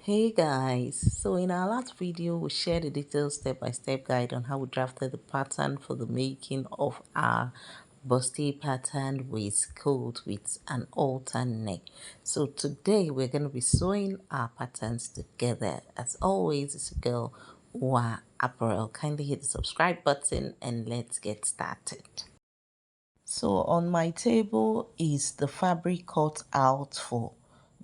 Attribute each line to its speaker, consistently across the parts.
Speaker 1: Hey guys, so in our last video we shared a detailed step-by-step guide on how we drafted the pattern for the making of our busty patterned waistcoat with an alternate neck. So today we're going to be sewing our patterns together. As always, it's a girl Wa Apparel. Kindly hit the subscribe button and let's get started. So on my table is the fabric cut out for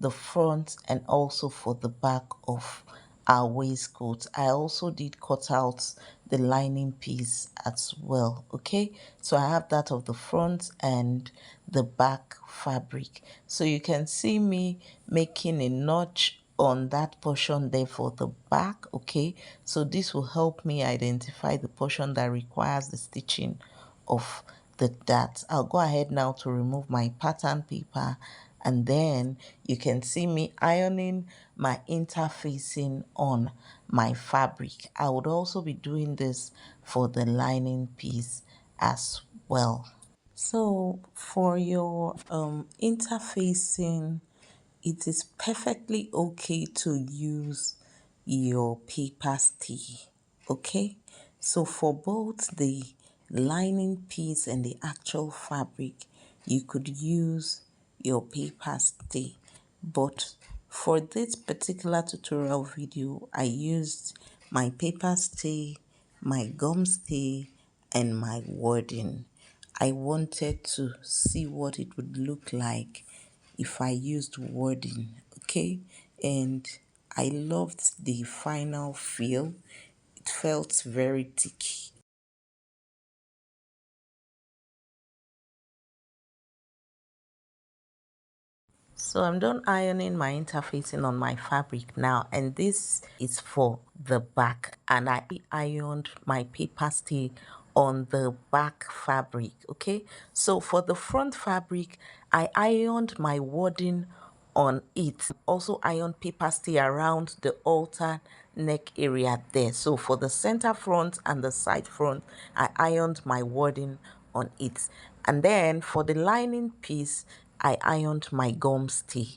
Speaker 1: the front and also for the back of our waistcoat. I also did cut out the lining piece as well. Okay, so I have that of the front and the back fabric. So you can see me making a notch on that portion there for the back. Okay, so this will help me identify the portion that requires the stitching of the darts. I'll go ahead now to remove my pattern paper, and then you can see me ironing my interfacing on my fabric. I would also be doing this for the lining piece as well. So for your interfacing, it is perfectly okay to use your paper stay. Okay, so for both the lining piece and the actual fabric, you could use your paper stay, but for this particular tutorial video I used my paper stay, my gum stay, and my wording. I wanted to see what it would look like if I used wording. Okay, and I loved the final feel. It felt very thick. So I'm done ironing my interfacing on my fabric now, and this is for the back, and I ironed my paper stay on the back fabric. Okay, so for the front fabric I ironed my wording on it, also iron paper stay around the altar neck area there. So for the center front and the side front I ironed my wording on it, and then for the lining piece I ironed my gum stay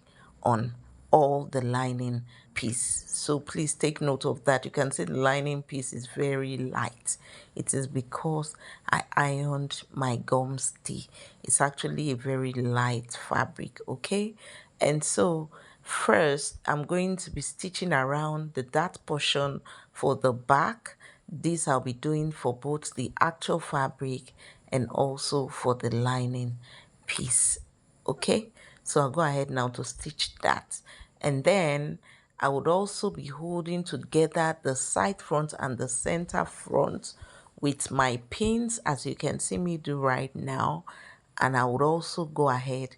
Speaker 1: on all the lining piece. So please take note of that. You can see the lining piece is very light. It is because I ironed my gum stay. It's actually a very light fabric. Okay, and so first I'm going to be stitching around the dart portion for the back. This I'll be doing for both the actual fabric and also for the lining piece. Okay, so I'll go ahead now to stitch that, and then I would also be holding together the side front and the center front with my pins, as you can see me do right now. And I would also go ahead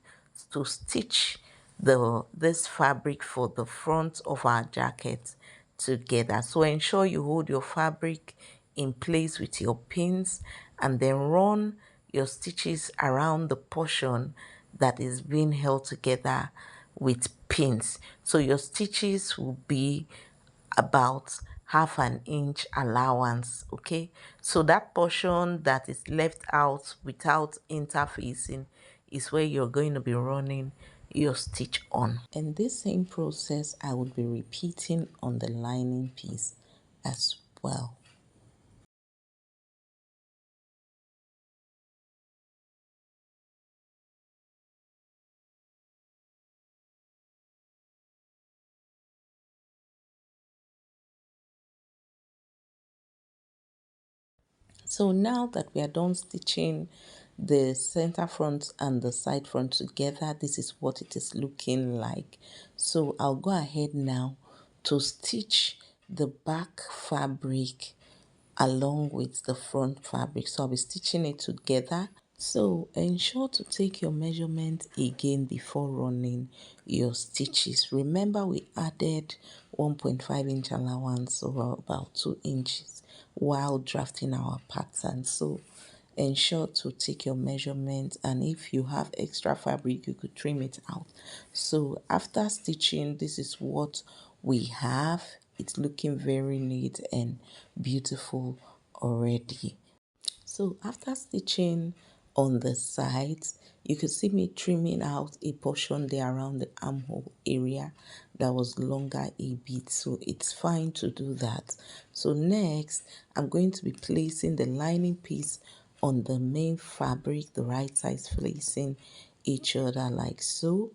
Speaker 1: to stitch this fabric for the front of our jacket together. So ensure you hold your fabric in place with your pins, and then run your stitches around the portion that is being held together with pins. So your stitches will be about half an inch allowance. Okay, so that portion that is left out without interfacing is where you're going to be running your stitch on, and this same process I would be repeating on the lining piece as well. So now that we are done stitching the center front and the side front together, this is what it is looking like. So I'll go ahead now to stitch the back fabric along with the front fabric. So I'll be stitching it together. So ensure to take your measurement again before running your stitches. Remember we added 1.5 inch allowance, so about 2 inches, while drafting our pattern. So ensure to take your measurement, and if you have extra fabric you could trim it out. So after stitching, this is what we have. It's looking very neat and beautiful already. So after stitching on the sides. You could see me trimming out a portion there around the armhole area that was longer a bit, so it's fine to do that. So next, I'm going to be placing the lining piece on the main fabric, the right sides facing each other like so,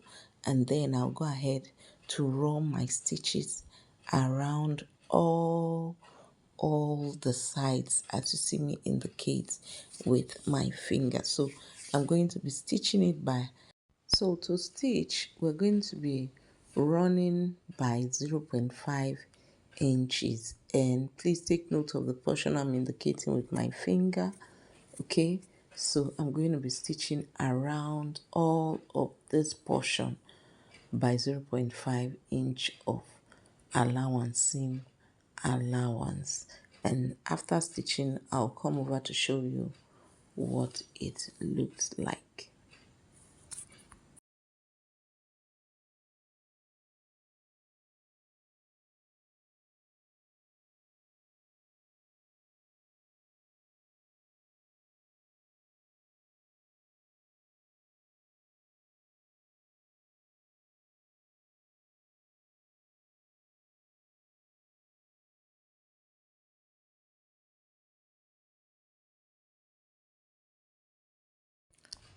Speaker 1: and then I'll go ahead to run my stitches around all the sides as you see me indicate with my finger. So I'm going to be stitching it by, so to stitch we're going to be running by 0.5 inches, and please take note of the portion I'm indicating with my finger. Okay, so I'm going to be stitching around all of this portion by 0.5 inch of allowance, seam allowance, and after stitching I'll come over to show you what it looks like.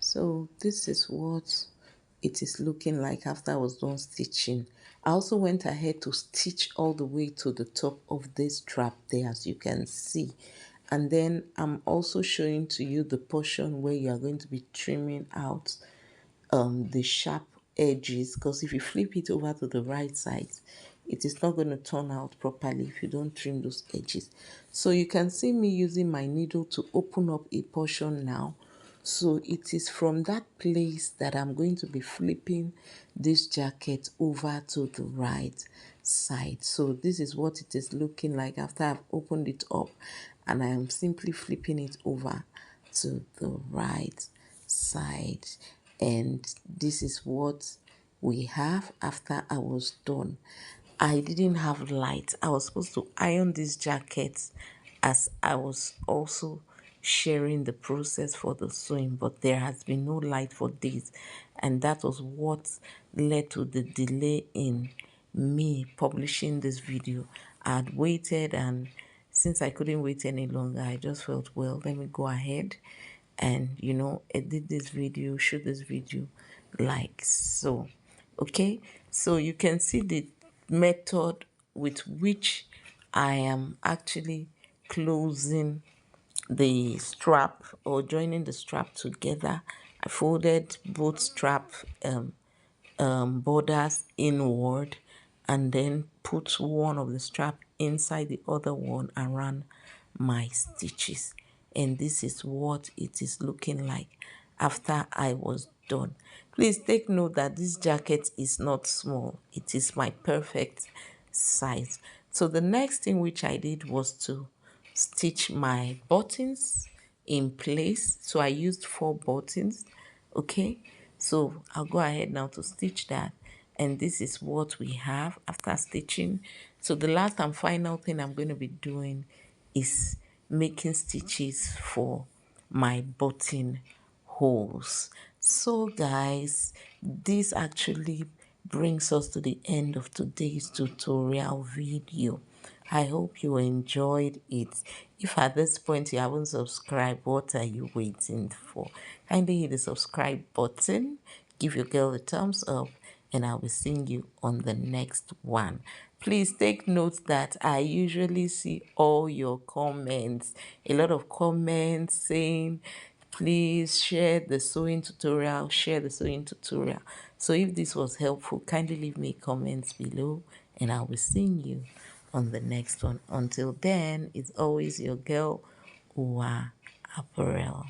Speaker 1: So this is what it is looking like after I was done stitching. I also went ahead to stitch all the way to the top of this strap there, as you can see. And then I'm also showing to you the portion where you are going to be trimming out the sharp edges, because if you flip it over to the right side, it is not going to turn out properly if you don't trim those edges. So you can see me using my needle to open up a portion now. So it is from that place that I'm going to be flipping this jacket over to the right side. So this is what it is looking like after I've opened it up, and I am simply flipping it over to the right side. And this is what we have after I was done. I didn't have light. I was supposed to iron this jacket as I was also sharing the process for the sewing, but there has been no light for days, and that was what led to the delay in me publishing this video. I had waited, and since I couldn't wait any longer, I just felt, well, let me go ahead and edit this video, shoot this video like so. Okay, so you can see the method with which I am actually closing the strap or joining the strap together. I folded both strap borders inward, and then put one of the strap inside the other one and ran my stitches. And this is what it is looking like after I was done. Please take note that this jacket is not small. It is my perfect size. So the next thing which I did was to stitch my buttons in place. So I used 4 buttons. Okay, so I'll go ahead now to stitch that, and this is what we have after stitching. So the last and final thing I'm going to be doing is making stitches for my button holes. So guys, this actually brings us to the end of today's tutorial video. I hope you enjoyed it. If at this point you haven't subscribed, what are you waiting for? Kindly hit the subscribe button, give your girl a thumbs up, and I will see you on the next one. Please take note that I usually see all your comments. A lot of comments saying, please share the sewing tutorial, share the sewing tutorial. So if this was helpful, kindly leave me comments below, and I will see you on the next one. Until then, it's always your girl, Uwa Apparel.